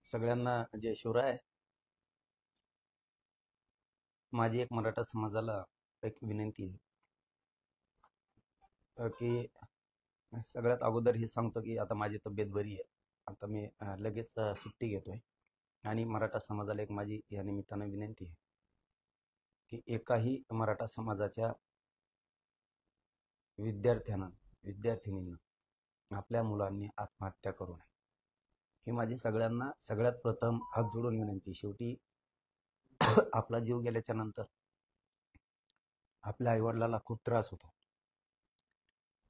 सगळ्यांना जय शिवराय. माझी एक मराठा समाजाला एक विनंती आहे की सगळ्यात अगोदर हे सांगतो की आता माझी तब्येत बरी आहे. आता मी लगेच सुट्टी घेतोय. आणि मराठा समाजाला एक माझी या निमित्तानं विनंती आहे की एकाही मराठा समाजाच्या विद्यार्थीनीनं आपल्या मुलांनी आत्महत्या करू नये, ही माझी सगळ्यांना सगळ्यात प्रथम हात जोडून विनंती. शेवटी आपला जीव गेल्याच्या नंतर आपल्या आईवडिलाला खूप त्रास होतो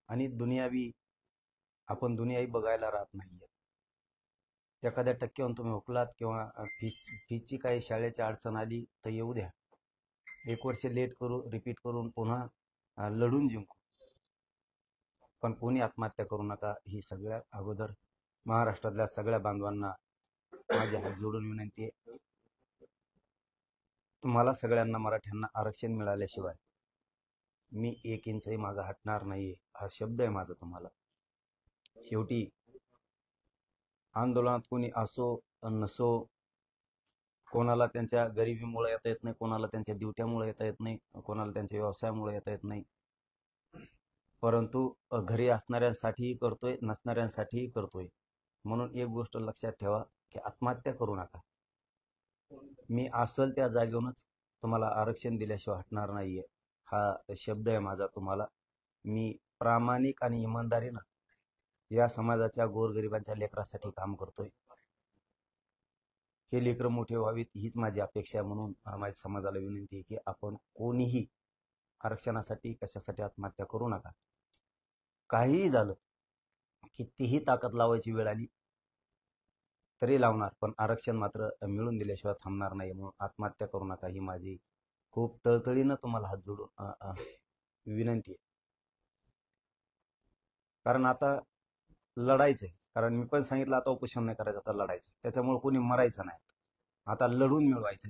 आणि आपण दुनियाही बघायला राहत नाहीये. एखाद्या टक्क्यावर तुम्ही हुकलात किंवा फीची काही शाळेची अडचण आली तर येऊ द्या, एक वर्ष लेट करू, रिपीट करून पुन्हा लढून जिंकू, पण कोणी आत्महत्या करू नका, ही सगळ्यात अगोदर महाराष्ट्रातल्या सगळ्या बांधवांना माझी हात जोडून विनंती आहे. तुम्हाला सगळ्यांना मराठ्यांना आरक्षण मिळाल्याशिवाय मी एक इंचही मागं हटणार नाहीये, हा शब्द आहे माझा तुम्हाला. शेवटी आंदोलनात कोणी असो नसो, कोणाला त्यांच्या गरिबीमुळे येता येत नाही, कोणाला त्यांच्या ड्युट्यामुळे येता येत नाही, कोणाला त्यांच्या व्यवसायामुळे येता येत नाही, परंतु घरी असणाऱ्यांसाठीही करतोय, नसणाऱ्यांसाठीही करतोय. म्हणून एक गोष्ट लक्षात ठेवा की आत्महत्या करू नका. मी असल त्या जागेवरूनच तुम्हाला आरक्षण दिल्याशिवाय हटणार नाहीये, हा शब्द आहे माझा तुम्हाला. मी प्रामाणिक आणि इमानदारीनं या समाजाच्या गोरगरिबांच्या लेकरासाठी काम करतोय. हे लेकरं मोठे व्हावीत हीच माझी अपेक्षा आहे. म्हणून माझ्या समाजाला विनंती आहे की आपण कोणीही आरक्षणासाठी कशासाठी आत्महत्या करू नका. काहीही झालं, कितीही ताकद लावायची वेळ आली तरी लावणार, पण आरक्षण मात्र मिळून दिल्याशिवाय थांबणार नाही. म्हणून आत्महत्या करू नका, ही माझी खूप तळतळीनं तुम्हाला हात जोडून विनंती आहे. कारण आता लढायचं आहे. कारण मी पण सांगितलं आता उपोषण नाही करायचं, आता लढायचं. त्याच्यामुळे कोणी मरायचं नाही, आता लढून मिळवायचं.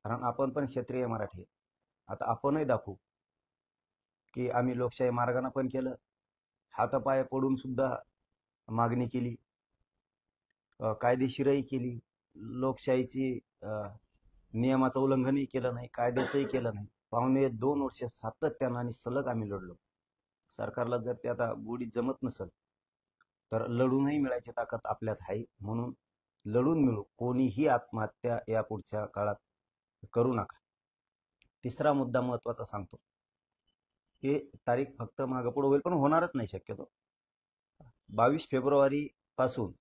कारण आपण पण क्षेत्रीय मराठी आहे. आता आपणही दाखवू की आम्ही लोकशाही मार्गाने पण केलं, हातापाय पडून सुद्धा मागणी केली, कायदेशीरही केली, लोकशाहीची नियमाचं उल्लंघनही केलं नाही, कायद्याचंही केलं नाही. 2.25 वर्ष सातत्यानं आणि सलग आम्ही लढलो. सरकारला जर ते आता गोडी जमत नसेल तर लढूनही मिळायची ताकद आपल्यात आहे. म्हणून लढून मिळू, कोणीही आत्महत्या या पुढच्या काळात करू नका. तिसरा मुद्दा महत्वाचा सांगतो, हे तारीख फक्त मागं पुढे होईल, पण होणारच नाही शक्यतो. 22 फेब्रुवारी पासून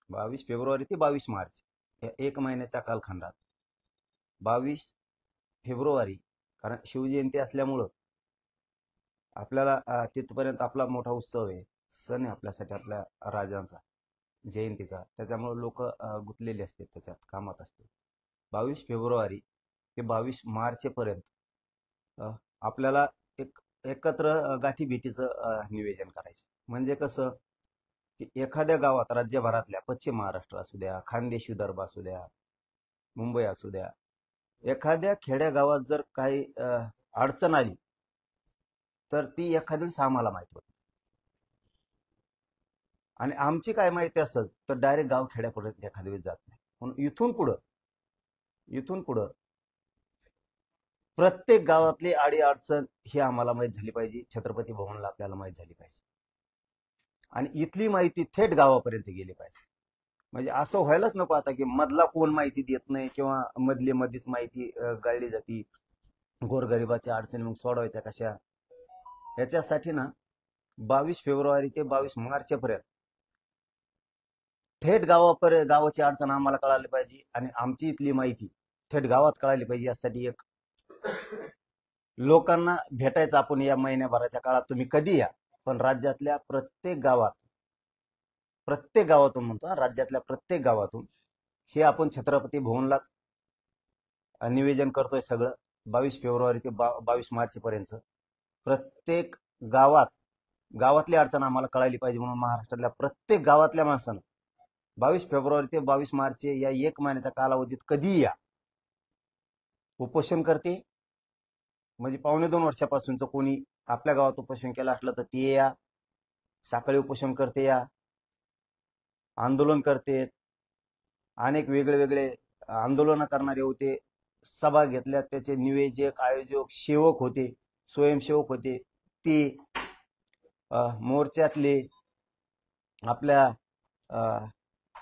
22 फेब्रुवारी ते 22 मार्च या एक महिन्याच्या कालखंडात 22 फेब्रुवारी, कारण शिवजयंती असल्यामुळं आपल्याला तिथपर्यंत आपला मोठा उत्सव आहे, सण आहे आपल्यासाठी, आपल्या राजांचा जयंतीचा. त्याच्यामुळे लोक गुंतलेले असतात, त्याच्यात कामात असतात. 22 फेब्रुवारी ते 22 मार्चपर्यंत आपल्याला एकत्र गाठीभेटीचं नियोजन करायचं. म्हणजे कसं की एखाद्या गावात, राज्यभरातल्या पश्चिम महाराष्ट्र असू द्या, खानदेश विदर्भ असू द्या, मुंबई असू द्या, एखाद्या खेड्या गावात जर काही अडचण आली तर ती एखाद्याच आम्हाला माहित होत, आणि आमची काय माहिती असेल तर डायरेक्ट गाव खेड्यापर्यंत एखाद्या वेळेस जात नाही. म्हणून इथून पुढं प्रत्येक गावातली आडी अडचण ही आम्हाला माहीत झाली पाहिजे, छत्रपती भवनला आपल्याला माहीत झाली पाहिजे, आणि इथली माहिती थेट गावापर्यंत गेली पाहिजे. म्हणजे असं व्हायलाच नको आता की मधला कोण माहिती देत नाही किंवा मधीच माहिती गाळली जाती. गोरगरिबाच्या अडचणी मग सोडवायच्या कशा, याच्यासाठी ना 22 फेब्रुवारी ते 22 मार्चपर्यंत थेट गावाची अडचण आम्हाला कळाली पाहिजे, आणि आमची इथली माहिती थेट गावात कळाली पाहिजे. यासाठी एक लोकांना भेटायचं आपण या महिन्याभराच्या काळात. तुम्ही कधी या, पण राज्यातल्या प्रत्येक गावातून म्हणतो, राज्यातल्या प्रत्येक गावातून हे आपण छत्रपती भवनलाच निवेदन करतोय सगळं. 22 फेब्रुवारी ते 22 मार्च पर्यंत प्रत्येक गावातली अडचण आम्हाला कळायली पाहिजे. म्हणून महाराष्ट्रातल्या प्रत्येक गावातल्या माणसानं 22 फेब्रुवारी ते 22 मार्च या एक महिन्याच्या कालावधीत कधी या. उपोषण करते म्हणजे 2.25 वर्षापासूनचं कोणी आपल्या गावात उपोषण केलं असलं तर ते या, साखळी उपोषण करते या, आंदोलन करते, अनेक वेगळे वेगळे आंदोलन करणारे होते, सभा घेतल्या, त्याचे नियोजक आयोजक सेवक होते, स्वयंसेवक होते, ते मोर्चातले आपल्या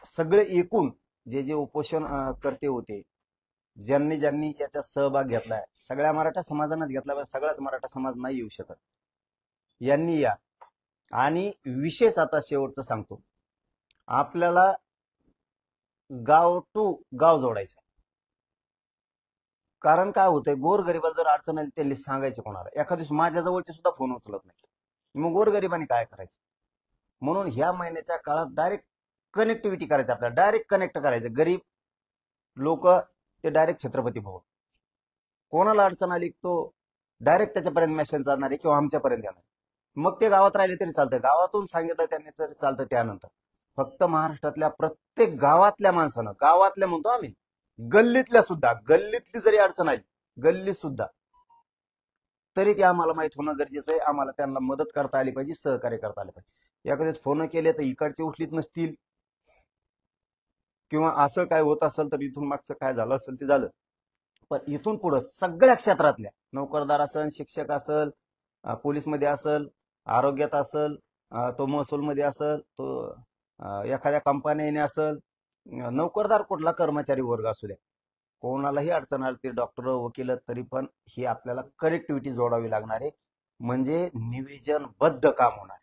सगळे एकूण जे जे उपोषण करते होते, ज्यांनी ज्यांनी याच्यात सहभाग घेतलाय, सगळ्या मराठा समाजानेच घेतला, पण सगळाच मराठा समाज नाही येऊ शकत, यांनी या. आणि विशेष आता शेवटचं सांगतो, आपल्याला गाव टू गाव जोडायचं. कारण काय होतंय, गोरगरिबाला जर अडचण आली त्यांनी सांगायचे कोणाला? एखाद्या दिवशी माझ्या जवळचे सुद्धा फोन उचलत नाही, मग गोरगरिबांनी काय करायचं? म्हणून ह्या महिन्याच्या काळात डायरेक्ट कनेक्टिव्हिटी करायची, आपल्याला डायरेक्ट कनेक्ट करायचं. गरीब लोक ते डायरेक्ट छत्रपती भवन, कोणाला अडचण आली तो डायरेक्ट त्याच्यापर्यंत मेसेज जाणार आहे किंवा आमच्यापर्यंत येणार. मग ते गावात राहिले तरी चालतं, गावातून सांगितलं त्यांनी तरी चालतं. त्यानंतर फक्त महाराष्ट्रातल्या प्रत्येक गावातल्या माणसानं, गावातल्या म्हणतो आम्ही, गल्लीतल्या सुद्धा, गल्लीतली जरी अडचण आली, गल्लीत सुद्धा, तरी ते आम्हाला माहित होणं गरजेचं आहे. आम्हाला त्यांना मदत करता आली पाहिजे, सहकार्य करता आले पाहिजे. एखाद्याच फोन केले तर इकडचे उचलीत नसतील, किंवा असं काय होत असेल तर इथून मागचं काय झालं असेल ते झालं. पण इथून पुढं सगळ्या क्षेत्रातल्या, नोकरदार असेल, शिक्षक असेल, पोलीसमध्ये असेल, आरोग्यात असेल, तो महसूलमध्ये असेल, तो एखाद्या कंपनीने असेल, नोकरदार कुठला कर्मचारी वर्ग असू द्या, कोणालाही अडचण आली, ते डॉक्टर वकील, तरी पण ही आपल्याला कनेक्टिव्हिटी जोडावी लागणार आहे. म्हणजे नियोजनबद्ध काम होणार.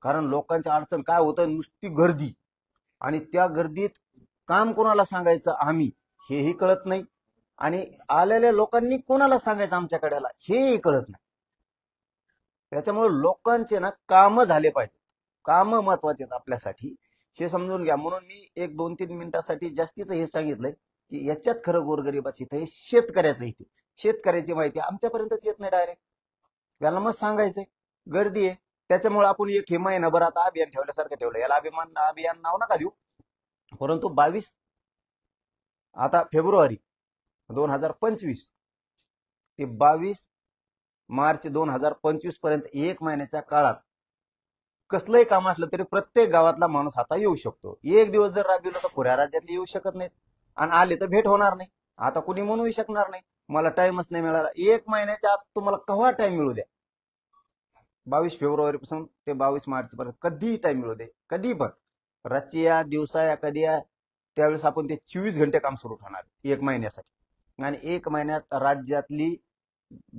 कारण लोकांची अडचण काय होतं, नुसती गर्दी, आणि त्या गर्दीत काम कोणाला सांगायचं आम्ही, हेही कळत नाही, आणि आलेल्या लोकांनी कोणाला सांगायचं आमच्याकडेला, हेही कळत नाही. त्याच्यामुळे लोकांचे ना काम झाले पाहिजे, काम महत्वाचे आहेत आपल्यासाठी, हे समजून घ्या. म्हणून मी 1-2-3 मिनिटासाठी जास्तीच हे सांगितलंय की याच्यात खरं गोरगरिबाची इथे शेतकऱ्याचं, इथे शेतकऱ्याची माहिती आमच्यापर्यंतच येत नाही डायरेक्ट. त्याला मग सांगायचंय गर्दी आहे. त्याच्यामुळे आपण एक हे महिनाभर आता अभियान ठेवल्यासारखं ठेवलं. याला अभियान नाव नका देऊ, परंतु 22 आता फेब्रुवारी 2025 ते 22 मार्च 2025 पर्यंत 1 महिन्याच्या काळात कसलंही काम असलं तरी प्रत्येक गावातला माणूस आता येऊ शकतो. एक दिवस जर राबविलं तर पुऱ्या राज्यातले येऊ शकत नाहीत, आणि आले तर भेट होणार नाही. आता कुणी म्हणूही शकणार नाही मला टाइमच नाही मिळाला. 1 महिन्याच्या आत तुम्हाला केव्हा टाइम मिळू द्या, 22 फेब्रुवारी पासून ते 22 मार्च पर्यंत कधीही टाइम मिळू दे, कधी पण, रातची या, दिवसा या, कधी या, त्यावेळेस आपण ते 24 घंटे काम सुरू ठेवणार 1 महिन्यासाठी. आणि 1 महिन्यात राज्यातली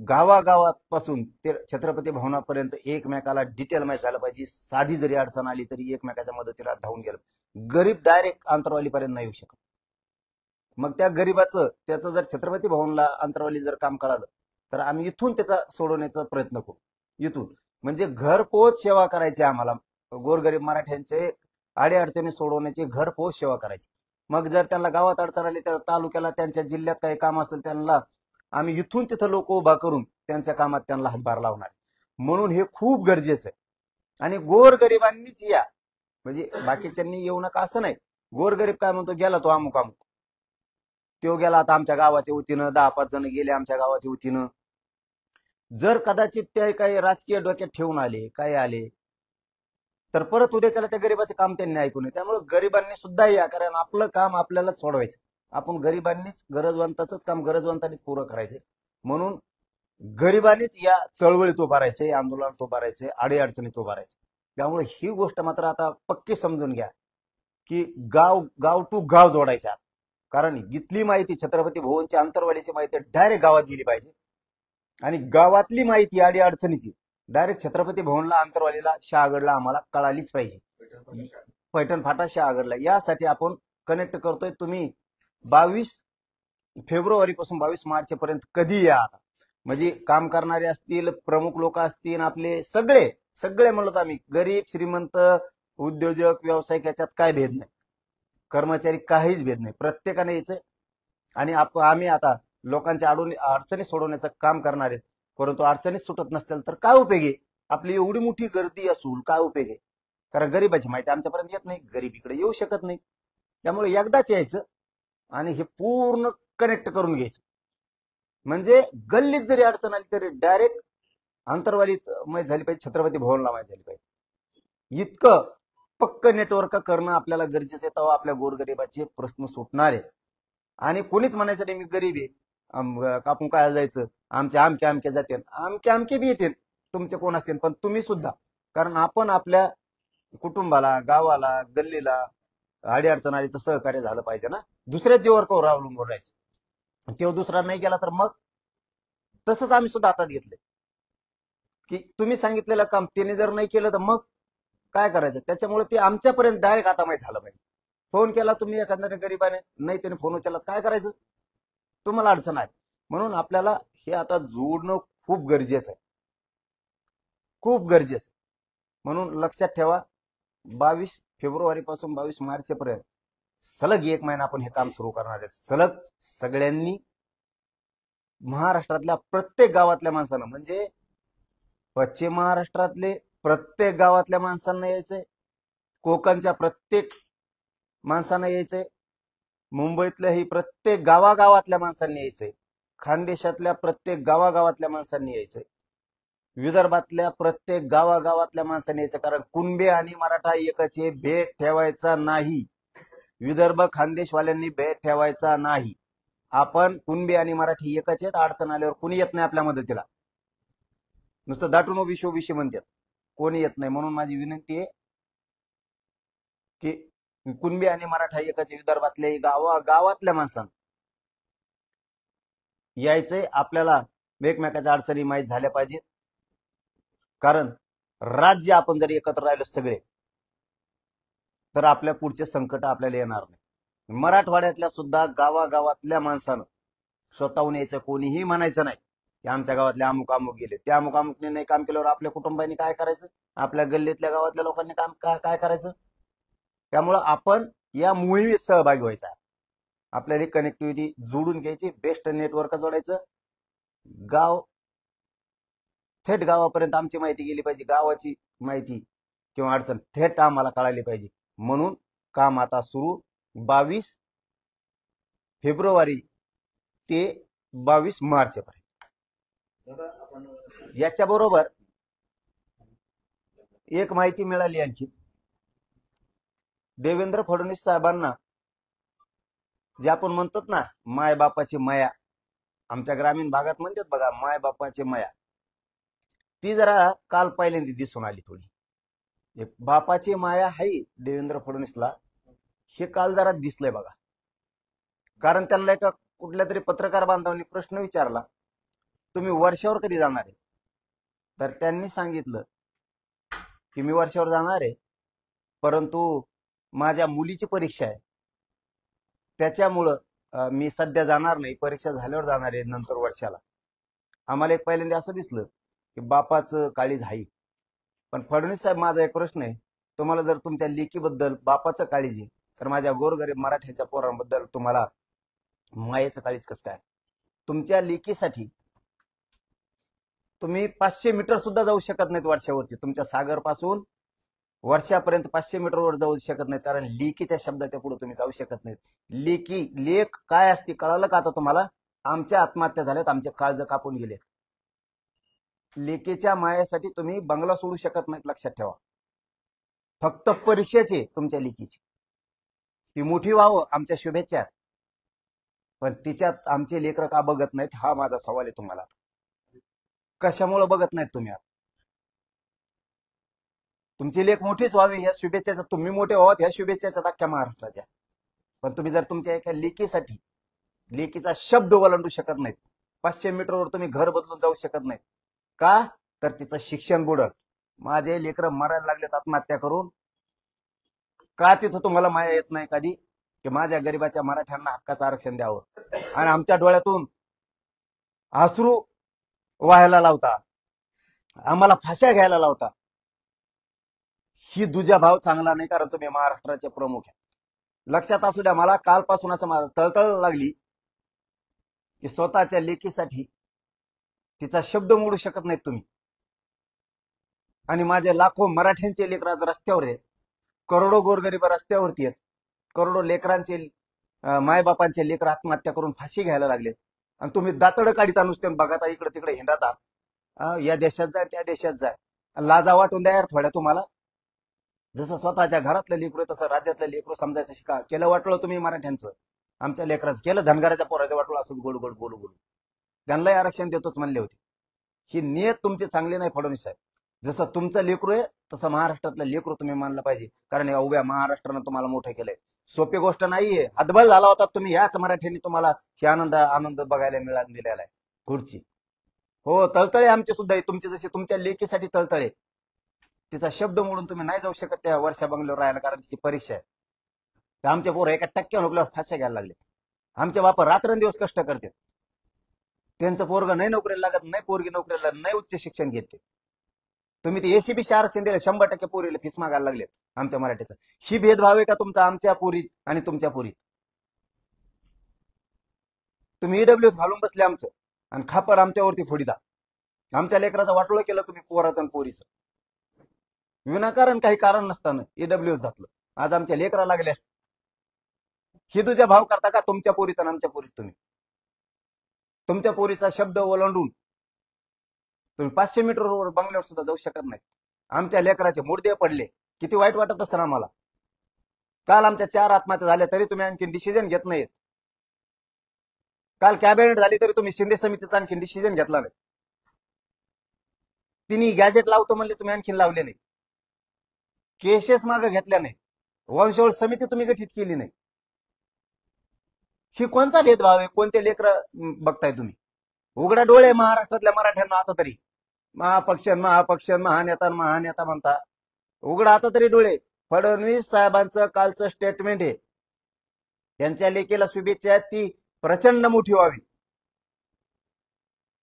गावागावापासून ते छत्रपती भवनापर्यंत एकमेकाला डिटेल माहिती झालं पाहिजे. साधी जरी अडचण आली तरी एकमेकाच्या मदतीला धावून गेलं. गरीब डायरेक्ट अंतरवालीपर्यंत नाही येऊ शकत. मग त्या गरीबाचं, त्याचं जर छत्रपती भवनला अंतरवाली जर काम कळालं तर आम्ही इथून त्याचा सोडवण्याचा प्रयत्न करू. इथून म्हणजे घरपोच सेवा करायची आम्हाला, गोरगरीब मराठ्यांचे अडीअडचणी सोडवण्याची घरपोच सेवा करायची. मग जर त्यांना गावात अडचण आली, त्या तालुक्याला, त्यांच्या जिल्ह्यात काही काम असेल, त्यांना आम्ही इथून तिथं लोक उभा करून त्यांच्या कामात त्यांना हातभार लावणार. म्हणून हे खूप गरजेचं आहे. आणि गोरगरिबांनीच या, म्हणजे बाकीच्यांनी येऊ नका असं नाही. गोरगरीब काय म्हणतो, गेला तो अमुक अमुक, तो गेला आता आमच्या गावाच्या वतीनं, 10-5 जण गेले आमच्या गावाच्या वतीनं. जर कदाचित ते काही राजकीय डोक्यात ठेवून आले, काय आले, तर परत उद्या त्याला त्या गरीबाचे काम त्यांनी ऐकू नये. त्यामुळे गरिबांनी सुद्धा या, कारण आपलं काम आपल्यालाच सोडवायचं. आपण गरिबांनीच, गरजवंताचंच काम गरजवंतांनीच पुरं करायचंय. म्हणून गरिबांनीच या चळवळीत उभारायचे, आंदोलनात उभारायचे, अडीअडचणीत उभारायचे. त्यामुळे ही गोष्ट मात्र आता पक्की समजून घ्या की गाव टू गाव जोडायच्या. कारण इथली माहिती, छत्रपती भवनची अंतरवालीची माहिती डायरेक्ट गावात गेली पाहिजे, आणि गावातली माहिती अडीअडचणीची डायरेक्ट छत्रपती भवनला, अंतरवालीला, शहागडला आम्हाला कळालीच पाहिजे. पैठण फाटा, शहागडला, यासाठी आपण कनेक्ट करतोय. तुम्ही 22 फेब्रुवारी पासून 22 मार्च पर्यंत कधी या. म्हणजे काम करणारे असतील, प्रमुख लोक असतील, आपले सगळे सगळे म्हणलो आम्ही, गरीब श्रीमंत, उद्योजक, व्यावसायिक, याच्यात काय भेद नाही, कर्मचारी काहीच भेद नाही, प्रत्येकाने यायचं. आणि आम्ही आता लोकांच्या अडचणी सोडवण्याचं काम करणार आहेत. परंतु अडचणीत सुटत नसतील तर काय उपयोग आहे? आपली एवढी मोठी गर्दी असून काय उपयोग आहे? कारण गरीबाची माहिती आमच्यापर्यंत येत नाही, गरीब इकडे येऊ शकत नाही. त्यामुळे एकदाच यायचं आणि हे पूर्ण कनेक्ट करून घ्यायचं. म्हणजे गल्लीत जरी अडचण आली तरी डायरेक्ट अंतरवालीत माहिती झाली पाहिजे, छत्रपती भवनला माहिती झाली पाहिजे. इतकं पक्क नेटवर्क करणं आपल्याला गरजेचं आहे, तेव्हा आपल्या गोरगरिबाचे प्रश्न सुटणार आहेत. आणि कोणीच म्हणायचं नाही मी गरीब आहे, आपण काय जायचं, आमचे आमके आमके जाते, आमके आमके बी येतील, तुमचे कोण असतील, पण तुम्ही सुद्धा. कारण आपण आपल्या कुटुंबाला, गावाला, गल्लीला अडीअडचण आली तर सहकार्य झालं पाहिजे ना. दुसऱ्याच जीवावर कवर अवलंबून राहायचं, तेव्हा दुसरा नाही गेला तर मग. तसंच आम्ही सुद्धा हातात घेतले की तुम्ही सांगितलेलं काम त्याने जर नाही केलं तर मग काय करायचं. त्याच्यामुळे ते आमच्यापर्यंत डायरेक्ट आता माहिती झालं पाहिजे. फोन केला तुम्ही एखाद्याने गरीबाने, नाही त्याने फोन उचलला, काय करायचं, तुम्हाला अडचण आहे. म्हणून आपल्याला हे आता जोडणं खूप गरजेचं आहे, खूप गरजेचं आहे. म्हणून लक्षात ठेवा, 22 फेब्रुवारी पासून 22 मार्च पर्यंत सलग 1 महिना आपण हे काम सुरू करणार आहे. सलग सगळ्यांनी महाराष्ट्रातल्या प्रत्येक गावातल्या माणसानं, म्हणजे पश्चिम महाराष्ट्रातले प्रत्येक गावातल्या माणसांना यायचंय, कोकणच्या प्रत्येक माणसांना यायचंय, मुंबईतल्याही प्रत्येक गावागावातल्या माणसांनी यायचंय, खानदेशातल्या प्रत्येक गावागावातल्या माणसांनी यायचंय, विदर्भातल्या प्रत्येक गावागावातल्या माणसांनी यायचं. कारण कुणबी आणि मराठा एकच आहे, भेद ठेवायचा नाही. विदर्भ खानदेशवाल्यांनी भेद ठेवायचा नाही. आपण कुणबी आणि मराठी एकच आहेत. अडचण आल्यावर कुणी येत नाही आपल्या मदतीला, नुसतं दाटून उभी उभीशी म्हणतात, कोणी येत नाही. म्हणून माझी विनंती आहे की कुणबी आणि मराठा एकच, विदर्भातल्या गावातल्या माणसांना यायचंय. आपल्याला एकमेकाच्या अडचणी माहीत झाल्या पाहिजेत. कारण राज्य आपण जर एकत्र राहिलो सगळे, तर आपल्या पुढचे संकट आपल्याला येणार नाही. मराठवाड्यातल्या सुद्धा गावागावातल्या माणसानं स्वतःहून यायचं, कोणीही म्हणायचं नाही की आमच्या गावातले अमुक अमुक गेले, त्या अमुक अमुकने नाही काम केल्यावर आपल्या कुटुंबाने काय करायचं, आपल्या गल्लीतल्या गावातल्या लोकांनी काम काय करायचं. त्यामुळं आपण या मोहिमेत सहभागी व्हायचा. आपल्याला कनेक्टिव्हिटी जोडून घ्यायची, बेस्ट नेटवर्क जोडायचं, गाव थेट गावापर्यंत आमची माहिती गेली पाहिजे, गावाची माहिती किंवा अडचण थेट आम्हाला कळाली पाहिजे. म्हणून काम आता सुरू 22 फेब्रुवारी ते 22 मार्च पर्यंत. याच्याबरोबर एक माहिती मिळाली आणखी, देवेंद्र फडणवीस साहेबांना जे आपण म्हणतो ना माय बापाची माया, आमच्या ग्रामीण भागात म्हणतात बघा माय बापाची माया, ती जरा काल पहिल्यांदा दिसून आली. थोडी बापाची माया आहे देवेंद्र फडणवीसला, हे काल जरा दिसलंय बघा. कारण त्यांना एका कुठल्या तरी पत्रकार बांधवांनी प्रश्न विचारला, तुम्ही वर्षावर कधी जाणार आहे. तर त्यांनी सांगितलं की मी वर्षावर जाणार आहे, परंतु माझ्या मुलीची परीक्षा आहे, त्याच्यामुळं मी सध्या जाणार नाही, परीक्षा झाल्यावर जाणार आहे नंतर वर्षाला. आम्हाला एक पहिल्यांदा असं दिसलं की बापाचं काळीज आहे. पण फडणवीस साहेब, माझा एक प्रश्न आहे, तुम्हाला जर तुमच्या लेकीबद्दल बापाचं काळीज आहे, तर माझ्या गोरगरीब मराठ्याच्या पोरांबद्दल तुम्हाला मायेचं काळीज कसं काय. तुमच्या लेकीसाठी तुम्ही 500 मीटर सुद्धा जाऊ शकत नाहीत वर्षावरती, तुमच्या सागर पासून वर्षापर्यंत 500 मीटरवर जाऊ शकत नाहीत. कारण लेकीच्या शब्दाच्या पुढे तुम्ही जाऊ शकत नाहीत. लेख काय असते कळालं का आता तुम्हाला. आमच्या आत्महत्या झाल्यात, आमचे काळज कापून गेलेत. लेकीच्या मायासाठी तुम्ही बंगला सोडू शकत नाहीत, लक्षात ठेवा. फक्त परीक्षेचे तुमच्या लेकीची, ती मोठी व्हावं आमच्या शुभेच्छा, पण तिच्यात आमचे लेकर का बघत नाहीत, हा माझा सवाल आहे तुम्हाला. कशामुळे बघत नाहीत तुम्ही. तुमची लेख मोठीच व्हावी ह्या शुभेच्छाच्या, तुम्ही मोठे व्हावत ह्या शुभेच्छाच्या अख्ख्या महाराष्ट्राच्या. पण तुम्ही जर तुमच्या एका लेकीसाठी लेकीचा शब्द ओलांडू शकत नाहीत, 500 मीटरवर तुम्ही घर बदलून जाऊ शकत नाहीत, का तर तिचं शिक्षण बुडल. माझे लेकर मरायला लागलेत आत्महत्या करून, का तिथं तुम्हाला माया येत नाही कधी की माझ्या गरीबाच्या मराठ्यांना हक्काचं आरक्षण द्यावं. आणि आमच्या डोळ्यातून अश्रू व्हायला लावता, आम्हाला फाश्या घ्यायला लावता. ही दुजा भाव चांगला नाही, कारण तुम्ही महाराष्ट्राचे प्रमुख आहे. लक्षात असू द्या, मला कालपासून असं मला तळतळ लागली की स्वतःच्या लेकीसाठी तिचा शब्द मोडू शकत नाहीत तुम्ही. आणि माझे लाखो मराठ्यांचे लेकर आज रस्त्यावर आहेत, करोडो गोरगरीब रस्त्यावरती आहेत, करोडो लेकरांचे मायबापांचे लेकर आत्महत्या करून फाशी घ्यायला लागलेत. आणि तुम्ही दातडं काढिता नुसते बघा, इकडे तिकडे हिंडाता, या देशात जाय त्या देशात जाय. लाजा वाटून द्या यार थोड्या तुम्हाला. जसं स्वतःच्या घरातलं लेकरू तसं राज्यातलं लेकरू समजायचं शिका. केलं वाटलं तुम्ही मराठ्यांचं, आमच्या लेकराचं केलं, धनगराच्या पोराचं वाटलं असंच गोड गोड बोलू बोलू. त्यांनाही आरक्षण देतोच म्हणले होते. ही नियत तुमची चांगली नाही फडणवीस साहेब. जसं तुमचं लेकरू आहे तसं महाराष्ट्रातलं लेकरू तुम्ही मानलं पाहिजे, कारण या उभ्या महाराष्ट्रानं तुम्हाला मोठं केलंय. सोपी गोष्ट नाहीये. हतबल झाला होता तुम्ही. ह्याच मराठ्यांनी तुम्हाला ही आनंद आनंद बघायला दिलेला आहे पुढची. हो, तळतळे आमचे सुद्धा आहे, तुमचे जसे तुमच्या लेकीसाठी तळतळे. तिचा शब्द मोडून तुम्ही नाही जाऊ शकत त्या वर्षा बंगल्यावर राहायला, कारण तिची परीक्षा आहे. तर आमचे पोरं एका टक्क्या नोकरीवर फाश्या घ्यायला लागले. आमचे बाप रात्रंदिवस कष्ट करतात. त्यांचं पोरग नाही नोकरीला लागत, नाही पोरगी नोकरीला, नाही उच्च शिक्षण घेते. तुम्ही ते एसीबीसी आरक्षण दिलं, 100% पोरीला फीस मागायला लागलेत आमच्या मराठीचं. ही भेदभाव आहे का तुमचा आमच्या पोरीत आणि तुमच्या पोरीत? तुम्ही ईडब्ल्यूएस घालून बसले आमचं, आणि खापर आमच्यावरती फोडीदा. आमच्या लेकराचं वाटोळं केलं तुम्ही, पोराचं आणि पोरीचं. विनाकारण काही कारण नसताना ईडब्ल्यूएस घातलं. आज आमच्या लेकरा लागले असते. ही तुझ्या भाव करता का तुमच्या पोरीत आणि आमच्या पोरीत? तुम्ही तुमच्या पोरीचा शब्द ओलांडून तुम्ही 500 मीटरवर बंगल्यावर सुद्धा जाऊ शकत नाही. आमच्या लेकराचे मुडदे पडले, किती वाईट वाटत असतं आम्हाला. काल आमच्या 4 आत्महत्या झाल्या तरी तुम्ही आणखी डिसिजन घेत नाहीत. काल कॅबिनेट झाली तरी तुम्ही शिंदे समितीचा आणखी डिसिजन घेतला नाही. तिन्ही गॅजेट लावतो म्हणले, तुम्ही आणखीन लावले नाही. केसेस मागे घेतल्या नाही. वंशवळ समिती तुम्ही गठीत केली नाही. ही कोणता भेदभाव आहे? कोणते लेकर बघताय तुम्ही? उघडा डोळे महाराष्ट्रातल्या मराठ्यांना आता तरी. महापक्ष महानेता म्हणता. उघडा आता तरी डोळे. फडणवीस साहेबांचं कालचं स्टेटमेंट आहे, त्यांच्या लेकीला शुभेच्छा आहेत, ती प्रचंड मोठी व्हावी.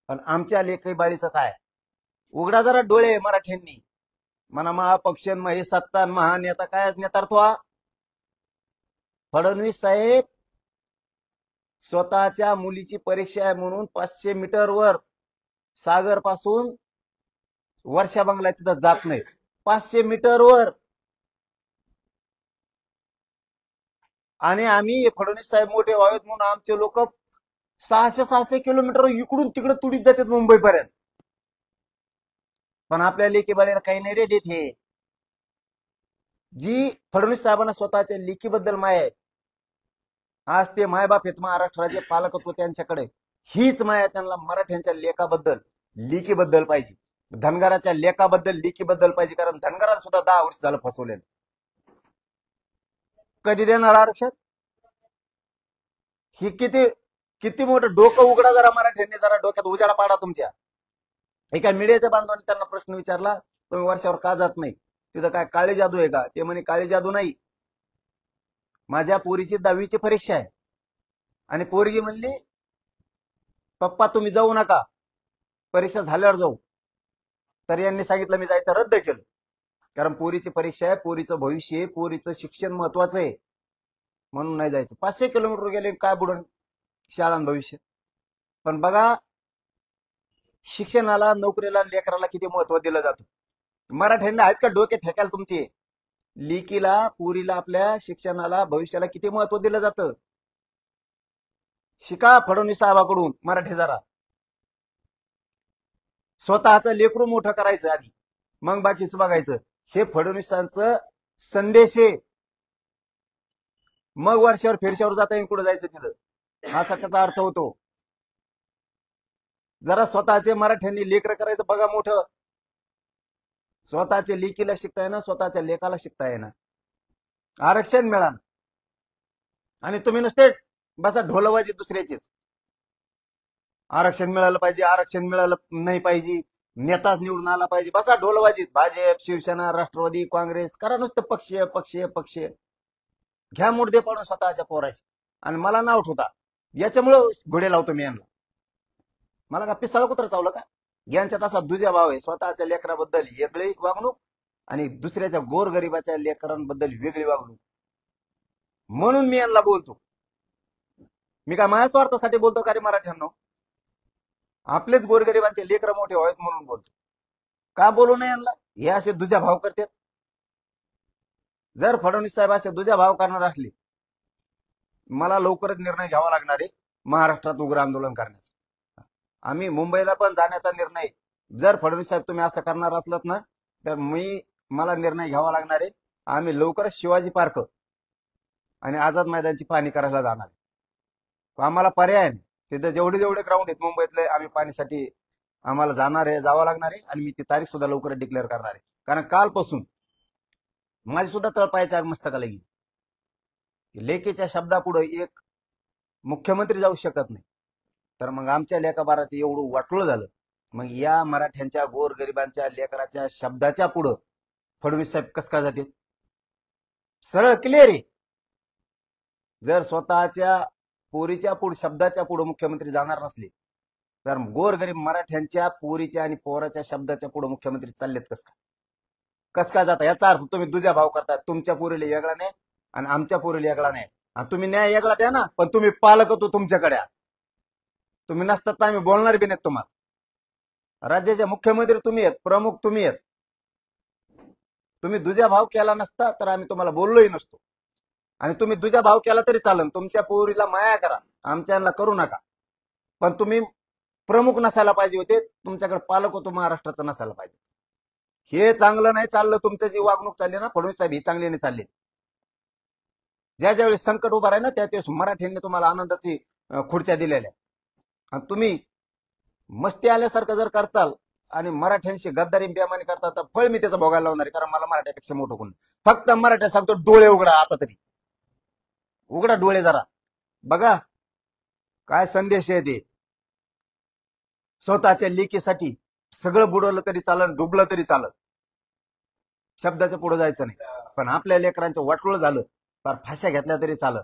पण आमच्या लेखी बाळीचं काय? उघडा जरा डोळे मराठ्यांनी. म्हणा महापक्ष हे सत्ता महानेता काय नेतृत्व. फडणवीस साहेब स्वतःच्या मुलीची परीक्षा आहे म्हणून 500 मीटरवर सागर पासून वर्षा बंगला तिथं जात नाही. 500 मीटरवर. आणि आम्ही फडणवीस साहेब मोठे व्हावेत म्हणून आमचे लोक 600 किलोमीटर इकडून तिकडे तुडीत जातात मुंबईपर्यंत. पण आपल्या लेकी बाळीला काही नाही रे देत. हे जी फडणवीस साहेबांना स्वतःच्या लेकीबद्दल माया आहे, आज ते मायबाप आहेत महाराष्ट्राचे पालकत्व त्यांच्याकडे, हीच माया त्यांना मराठ्यांच्या लेकाबद्दल लेकीबद्दल पाहिजे. धनगराच्या लेकाबद्दल लेकीबद्दल पाहिजे, कारण धनगराला सुद्धा 10 वर्ष झालं फसवलेलं. कधी देणार आरक्षण? ही किती मोठं डोकं उघडा जरा मराठ्यांनी. जरा डोक्यात उजाडा पाडा तुमच्या. एका मीडियाच्या बांधवांनी त्यांना प्रश्न विचारला, तुम्ही वर्षावर का जात नाही? तिथं काय काळी जादू आहे का? ते म्हणे काळी जादू नाही, माझ्या पोरीची 10वीची परीक्षा आहे. आणि पोरगी म्हणली, पप्पा तुम्ही जाऊ नका, परीक्षा झाल्यावर जाऊ. तर यांनी सांगितलं मी जायचं रद्द केलं, कारण पोरीची परीक्षा आहे, पोरीचं भविष्य आहे, पोरीचं शिक्षण महत्वाचं आहे, म्हणून नाही जायचं. 500 किलोमीटर गेले, काय बुडून शाळां भविष्य. पण बघा, शिक्षणाला, नोकरीला, लेकराला किती महत्व दिलं जातं. मराठ्यांना आहेत का डोके ठेकायला तुमचे? लेकीला, पुरीला, आपल्या शिक्षणाला, भविष्याला किती महत्व दिलं जातं. शिका फडणवीस साहेबाकडून मराठी जरा. स्वतःचं लेकरू मोठं करायचं आधी, मग बाकीचं बघायचं. हे फडणवीसांचं संदेश आहे. मग वर्षावर फिरशावर जाता येईल कुठं जायचं तिथं, असा त्याचा अर्थ होतो. जरा स्वतःचे मराठ्यांनी लेकर करायचं बघा मोठं. स्वतःच्या लेकीला शिकता येणार, स्वतःच्या लेकाला शिकता येणार. आरक्षण मिळालं आणि तुम्ही नुसते बसा ढोलवाजी दुसऱ्याचीच. आरक्षण मिळालं पाहिजे, आरक्षण मिळालं नाही पाहिजे, नेताच निवडून आला पाहिजे, बसा ढोलवाजीत. भाजप, शिवसेना, राष्ट्रवादी, काँग्रेस करा नुसतं पक्ष पक्ष पक्ष. घ्या मुडदे पाडून स्वतःच्या पोराचे. आणि मला नाव ठेवता, याच्यामुळं घोडे लावतो मी यांना. मला का पिसाळ कुत्र चावलं का? यांच्यात असा दुजा भाव आहे, स्वतःच्या लेकराबद्दल वेगळी वागणूक आणि दुसऱ्याच्या गोरगरिबाच्या लेकरांबद्दल वेगळी वागणूक. म्हणून मी यांना बोलतो. मी काय माझ्या स्वार्थासाठी बोलतो का रे मराठ्यांनो? आपलेच गोरगरिबांचे लेकर मोठे व्हावेत म्हणून बोलतो. का बोलू नये यांना? हे असे दुजा भाव करतात. जर फडणवीस साहेब असे दुजा भाव करणार असले, मला लवकरच निर्णय घ्यावा लागणार आहे महाराष्ट्रात उग्र आंदोलन करण्याचा. आम्ही मुंबईला पण जाण्याचा निर्णय, जर फडणवीस साहेब तुम्ही असं करणार असलात ना, तर मला निर्णय घ्यावा लागणार आहे. आम्ही लवकरच शिवाजी पार्क आणि आझाद मैदानची पाहणी करायला जाणार आहे. आम्हाला पर्याय नाही. तिथे जेवढे जेवढे ग्राउंड आहेत मुंबईतले आम्ही पाहणीसाठी आम्हाला जावं लागणार आहे. आणि मी ती तारीख सुद्धा लवकरच डिक्लेअर करणार आहे. कारण कालपासून माझी सुद्धा तळपायाच्या मस्तकाला गेली की लेखीच्या शब्दापुढे एक मुख्यमंत्री जाऊ शकत नाही. तर मग आमच्या लेखाबाराचं एवढं वाटोळं झालं. मग या मराठ्यांच्या गोरगरिबांच्या लेकराच्या शब्दाच्या पुढं फडणवीस साहेब कस काय जातील? सरळ क्लिअर आहे. जर स्वतःच्या पोरीच्या पुढे शब्दाच्या पुढे मुख्यमंत्री जाणार नसले तर गोरगरीब मराठ्यांच्या पोरीच्या आणि पोराच्या शब्दाच्या पुढे मुख्यमंत्री चाललेत कस काय जाता? याचा अर्थ तुम्ही दुजा भाव करता. तुमच्या पोरीला वेगळा नाही आणि आमच्या पोरीला वेगळा नाही. आणि तुम्ही न्याय वेगळा द्या ना, पण तुम्ही पालक होतो तुमच्याकडे. तुम्ही नसतात तर आम्ही बोलणार बी नाहीत तुम्हाला. राज्याचे मुख्यमंत्री तुम्ही आहेत, प्रमुख तुम्ही आहेत. तुम्ही दुजा भाव केला नसता तर आम्ही तुम्हाला बोललोही नसतो. आणि तुम्ही दुजा भाव केला तरी चालेल. तुमच्या पोरीला माया करा, आमच्याला करू नका. पण तुम्ही प्रमुख नसायला पाहिजे होते. तुमच्याकडे पालक होतो महाराष्ट्राचं नसायला पाहिजे. हे चांगलं नाही चाललं. तुमचं जी वागणूक चालली ना फडणवीस साहेब, ही चांगली नाही चालली. ज्या ज्यावेळेस संकट उभं आहे ना त्यावेळेस मराठ्यांनी तुम्हाला आनंदाची खुर्च्या दिलेल्या. आणि तुम्ही मस्ती आल्यासारखं जर करताल आणि मराठ्यांशी गद्दारी बेमानी करता तर फळ मी त्याचं भोगायला लावणार आहे. कारण मला मराठ्यापेक्षा मोठं कोण. फक्त मराठ्या सांगतो डोळे उघडा. आता तरी उघडा डोळे जरा, बघा काय संदेश आहे ते. स्वतःच्या लेकीसाठी सगळं बुडवलं तरी चालन, डुबलं तरी चालत, शब्दाच्या पुढे जायचं नाही. पण आपल्या लेकरांचं वाटोळ झालं तर फाश्या घेतल्या तरी चालत.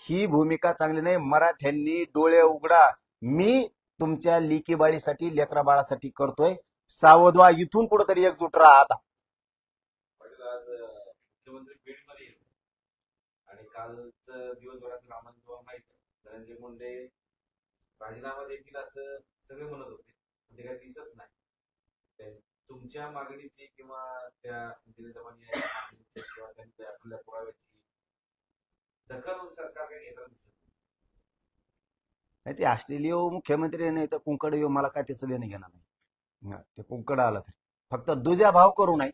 ही भूमिका चांगली नाही. मराठ्यांनी डोळे उघडा. मी तुमच्या लेकीबाळीसाठी लेकरा बाळासाठी करतोय. सावध व्हा. इथून पुढे तरी एकजूट राहा. आता मुख्यमंत्री बीडमध्ये येतो आणि कालचं दिवसभराचं रामायण तुम्हाला माहित आहे. धनंजय मुंडे राजीनामा देतील असं सगळे म्हणत होते, ते काही दिसत नाही. तुमच्या मागणीची किंवा त्या मागणीची किंवा त्यांच्या आपल्या पुराव्याची दखल सरकार काही घेताना दिसत नाही. ते ऑस्ट्रेलिया मुख्यमंत्री नाही तर कुंकड येऊ, मला काय त्याचं देणं घेणार नाही. ते कुंकड आलं तर फक्त दुजा भाव करू नये.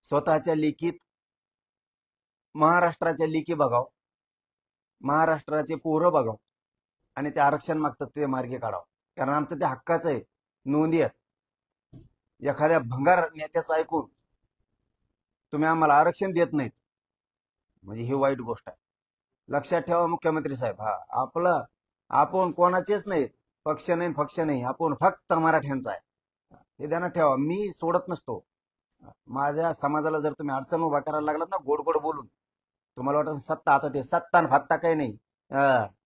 स्वतःच्या लेकीत महाराष्ट्राच्या लेकी बघाव, महाराष्ट्राचे पोरं बघाव आणि ते आरक्षण मागतात ते मार्गे काढावं. कारण आमचं ते हक्काचं आहे, नोंदी आहेत. एखाद्या भंगार नेत्याचं ऐकून तुम्ही आम्हाला आरक्षण देत नाहीत म्हणजे ही वाईट गोष्ट आहे. लक्षात ठेवा मुख्यमंत्री साहेब. आपण कोणाचेच नाहीत, पक्ष नाही पक्ष नाही, आपण फक्त मराठ्यांचा आहे. हे ध्यानात ठेवा. मी सोडत नसतो. माझ्या समाजाला जर तुम्ही अडचण उभा करायला लागलात ना गोड गोड बोलून, तुम्हाला वाटत सत्ता, आता ते सत्ता न फत्ता काही नाही.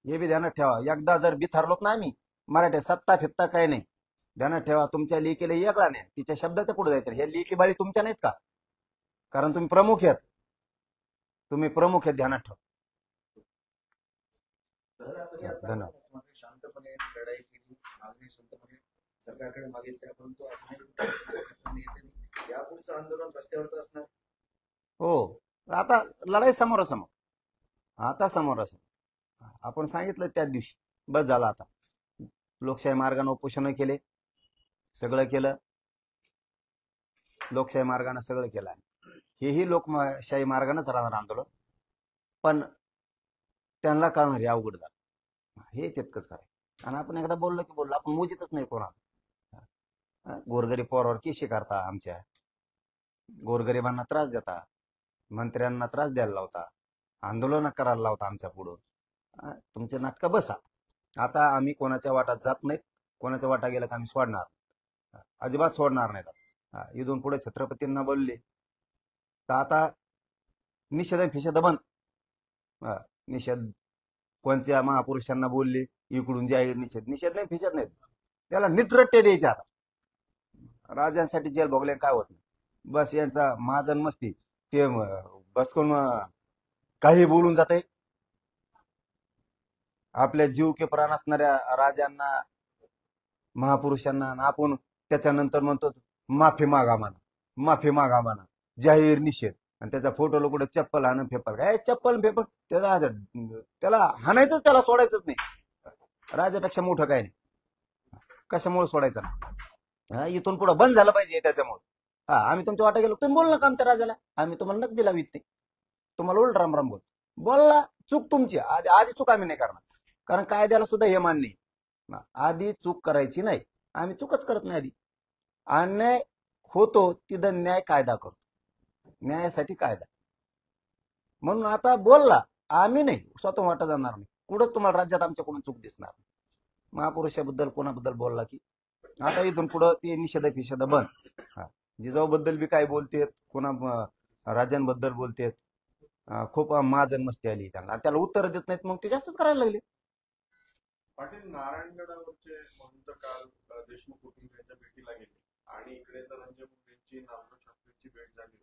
हे बी ध्यानात ठेवा. एकदा जर बिथरलोत ना आम्ही मराठी, सत्ता फित्ता काही नाही. ध्यानात ठेवा. तुमच्या लेकीला एकला नाही, तिच्या शब्दाच्या पुढे जायचं. हे लेकी बाळी तुमच्या नाहीत का? कारण तुम्ही प्रमुख आहेत. तुम्ही प्रमुख आहेत, ध्यानात ठेवा. धन्यवाद. शांतपणे लढाई केली, मागणी शांतपणे सरकारकडे मागितल्या, परंतु अजूनही यापुढचं आंदोलन रस्त्यावरच असणार. हो, आता लढाई समोरासमोर. आता समोरासमोर आपण सांगितलं त्याच दिवशी. बस झालं. आता लोकशाही मार्गाने उपोषण केले, सगळं केलं. लोकशाही मार्गाने सगळं केलं. हेही लोकशाही मार्गानेच राहणार आंदोलन. पण त्यांना कळणार हे अवघड झालं. हे तितकंच करायचं. आणि आपण एकदा बोललो की बोललो, आपण मोजितच नाही कोणाला. गोरगरीब पोरावर केशी करता, आमच्या गोरगरिबांना त्रास देता, मंत्र्यांना त्रास द्यायला लावता, आंदोलन करायला लावता आमच्या पुढं. तुमचे नाटकं बसा. आता आम्ही कोणाच्या वाटात जात नाहीत. कोणाच्या वाटा गेलं तर आम्ही सोडणार, अजिबात सोडणार नाहीत. इथून पुढे छत्रपतींना बोलले तर आता निषेध फिषेध बंद. निषेध कोणत्या महापुरुषांना बोलले इकडून जाहीर निषेध नाही, फिषेध नाहीत. त्याला नीटरट्टे द्यायचे. आता राजांसाठी जेल भोगले काय होत नाही. बस यांचा महाजन मस्ती ते बस कोण काही बोलून जाते. आपल्या जीव के प्राण असणाऱ्या राजांना, महापुरुषांना आपण त्याच्यानंतर म्हणतो माफी मागा म्हणा, माफी मागा म्हणा, जाहीर निषेध. आणि त्याचा फोटोला कुठे चप्पल हाणून फेपर, काय चप्पल फेपर, त्याला हाणायचंच, त्याला सोडायचंच नाही. राजापेक्षा मोठं काय नाही. कशामुळे सोडायचं ना? इथून पुढे बंद झालं पाहिजे त्याच्यामुळे. हा आम्ही तुमच्या वाटा गेलो, तुम्ही बोल नका आमच्या राजाला, आम्ही तुम्हाला नक दिला नाही, तुम्हाला उलट राम राम बोलला. चूक तुमची, आधी चूक आम्ही नाही करणार, कारण कायद्याला सुद्धा हे मान्य आहे. आधी चूक करायची नाही, आम्ही चूकच करत नाही. आधी अन्याय होतो तिथं न्याय कायदा करतो, न्यायासाठी कायदा. म्हणून आता बोलला, आम्ही नाही स्वतः वाटा जाणार नाही, कुठंच तुम्हाला राज्यात आमच्याकडून चूक दिसणार नाही. महापुरुषाबद्दल कोणाबद्दल बोलला की आता इथून पुढं ते निषेध फिषेध बंद. हा जिजाऊबद्दल बी काय बोलतेत, कोणा राजांबद्दल बोलतेत, खूप महाजन मस्ती आली त्यांना, त्याला उत्तर देत नाहीत, मग ते जास्तच करायला लागले. पाटील, नारायणगडावरचे महंत काल देशमुख कुटुंबियांच्या भेटीला गेले आणि इकडे धनंजय मुंडेंची नामदेव शास्त्रींची भेट झाली.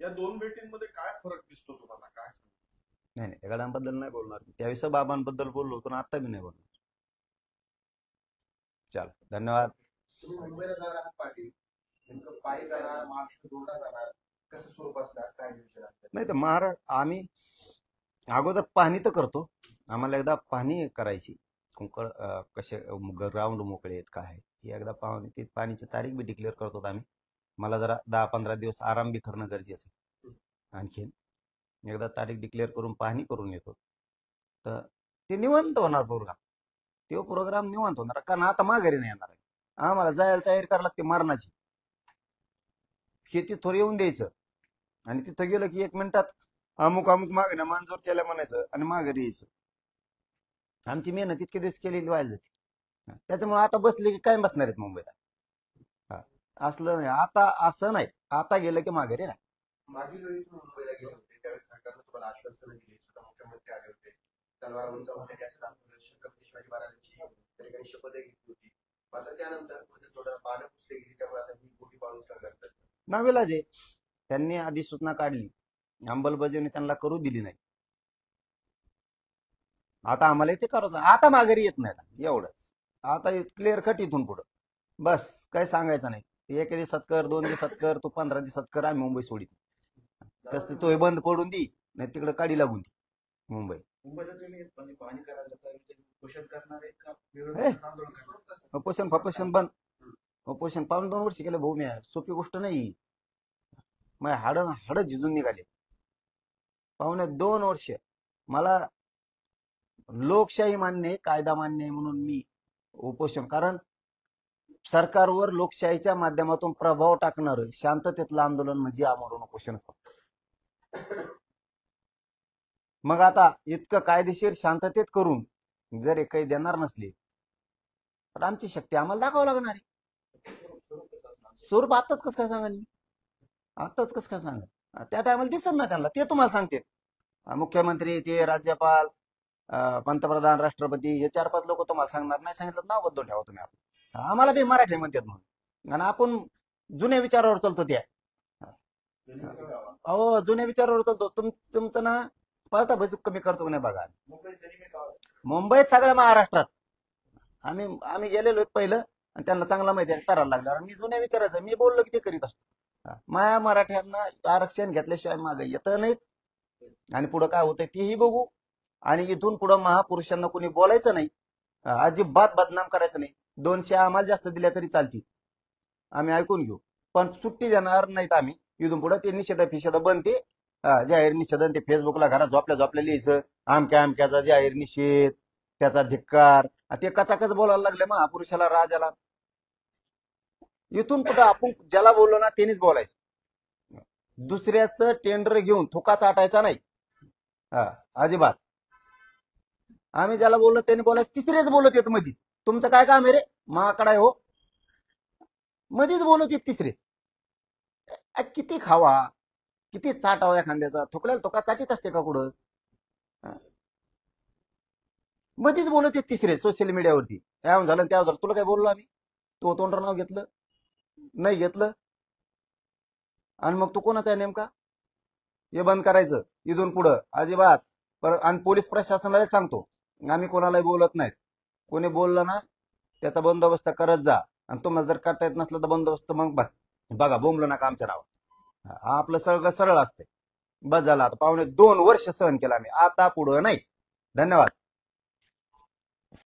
या दोन भेटींमध्ये काय फरक दिसतो तुम्हाला, काय नाही त्या गडांबद्दल नाही बोलणार, त्यावेळेस बाबांबद्दल बोललो होतो ना, आता बी नाही बोलणार. चल धन्यवाद. तुम्ही मुंबईला जाणार आहात पाटील, नेमकं पायी जाणार, महाराष्ट्र जोडला जाणार, कसं स्वरूप असणार, काय नियोजन असणार? नाही तर आम्ही अगोदर पाहणी तर करतो, आम्हाला एकदा पाहणी करायची, कुंकळ कसे ग्राउंड मोकळे आहेत काय आहेत, ही एकदा पाहणी, ती पाणीची तारीख बी डिक्लेअर करतो आम्ही. मला जरा 10-15 दिवस आराम बी करणं गरजेचं आहे. आणखीन एकदा तारीख डिक्लेअर करून पाहणी करून येतो, तर ते निवांत होणार प्रोग्राम, तो प्रोग्राम निवांत होणार. कारण आता माघारी नाही येणार आहे, आम्हाला जायला तयारी करायला लागते मरणाची. शेती थोडी येऊन द्यायचं आणि तिथं गेलं की 1 मिनिटात अमुक अमुक मागण्या मंजूर केल्या म्हणायचं आणि माघारी यायचं. आमची मेहनत इतके दिवस केलेली व्हायला जाते. त्याच्यामुळे आता बसले की काय बसणार आहेत मुंबईला. असलं नाही आता, असं नाही आता गेलं की माघारी नाही. मागील वेळी तुम्ही मुंबईला गेले होते त्यावेळेस सरकारनं तुम्हाला आश्वासन दिली, सुद्धा मुख्यमंत्री आले होते, तलवार उंचावते छत्रपती शिवाजी महाराजांची त्या ठिकाणी शपथ घेतली होती. मात्र त्यानंतर थोडं पानं पुसले गेली, त्यामुळे आता मी गोटी पाळून सरकार नावेलाज आहे, त्यांनी अधिसूचना काढली, अंमलबजावणी त्यांना करू दिली नाही. आता आम्हाला ते करायचं, आता माघारी येत नाही एवढंच. आता क्लिअर कट इथून पुढं बस काही सांगायचं नाही. 1 दिवसात कर, 2 दिवसात कर, तू 15 दिवसात कर, आम्ही मुंबई सोडित तसं तो हे बंद पडून दी, नाही तिकडे काढी लागून दी मुंबई. मुंबईला तुम्ही म्हणजे पाहणी करायला उपोषण करणार आहे का विरोधात आंदोलन करणार? उपोषण बंद, उपोषण पाऊन 2 वर्ष केलं भाऊ मी, सोपी गोष्ट नाही. मग हाड झिजून निघाले, पावणे 2 वर्ष. मला लोकशाही मान्य आहे, कायदा मान्य आहे म्हणून मी उपोषण, कारण सरकारवर लोकशाहीच्या माध्यमातून प्रभाव टाकणार शांततेतलं आंदोलन म्हणजे आमरण उपोषण. मग आता इतकं कायदेशीर शांततेत करून जर काही देणार नसले तर आमची शक्ती आम्हाला दाखवावं लागणार आहे. स्वरूप आताच कसं काय सांगा, आताच कसं काय सांगा, त्या टायमाला दिसत ना त्यांना, ते तुम्हाला सांगते. मुख्यमंत्री, ते राज्यपाल, पंतप्रधान, राष्ट्रपती, हे 4-5 लोक तुम्हाला सांगणार, नाही सांगितलं नाव बदलून ठेवा तुम्ही. आम्हाला बी मराठी म्हणतात म्हणून, आणि आपण जुन्या विचारावर चालतो. त्या अहो जुन्या विचारावर चालतो. तुमचं ना पळता भजूक कमी करतो का नाही बघा. मुंबईत सगळ्या महाराष्ट्रात आम्ही गेलेलो पहिलं, आणि त्यांना चांगला माहिती आहे करायला लागला. मी जुन्या विचारायचं, मी बोललो की ते करीत असतो. माया मराठ्यांना आरक्षण घेतल्याशिवाय मागे येतं नाहीत, आणि पुढं काय होतंय तेही बघू. आणि इथून पुढं महापुरुषांना कोणी बोलायचं नाही, अजिबात बदनाम करायचं नाही. 200 आम्हाला जास्त दिल्या तरी चालतील, आम्ही ऐकून घेऊ, पण सुट्टी देणार नाहीत आम्ही. इथून पुढे ते निषेध फिषेध बनते, जाहीर निषेध, ते फेसबुकला घरात झोपल्या लिहायचं, आमक्याचा जाहीर निषेध, त्याचा धिक्कार, ते कचाकच बोलायला लागले महापुरुषाला, राजाला. इथून पुढे आपण ज्याला बोललो ना त्यांनीच बोलायचं, दुसऱ्याचं टेंडर घेऊन थुका चाटायचा नाही अजिबात. आम्ही ज्याला बोललो त्यांनी बोलायचं, तिसरेच बोलत येत मधी. तुमचं काय काम आहे रे महाकडा हो, मध्येच बोलत येत तिसरे. किती खावा, किती चाटावा एखाद्याचा, थुकल्याला थुका चाटीत असते का कुठं, मध्येच बोलत येत तिसरे सोशल मीडियावरती. त्यावर झालं त्यावर झालं, तुला काय बोललो आम्ही, तो तोंडर नाव घेतलं नाही घेतलं, आणि मग तू कोणाचा आहे नेमका, हे बंद करायचं इथून पुढं अजिबात. आणि पोलीस प्रशासनाला सांगतो, आम्ही कोणालाही बोलत नाहीत. कोणी बोललं ना त्याचा बंदोबस्त करत जा, आणि तुम्हाला जर करता येत नसलं तर बंदोबस्त मग बघा, बोंबलं नका आमच्या नावात. आपलं सगळं सरळ असतंय. बस झालं, आता पावणे 2 वर्ष सहन केलं आम्ही, आता पुढं नाही. धन्यवाद.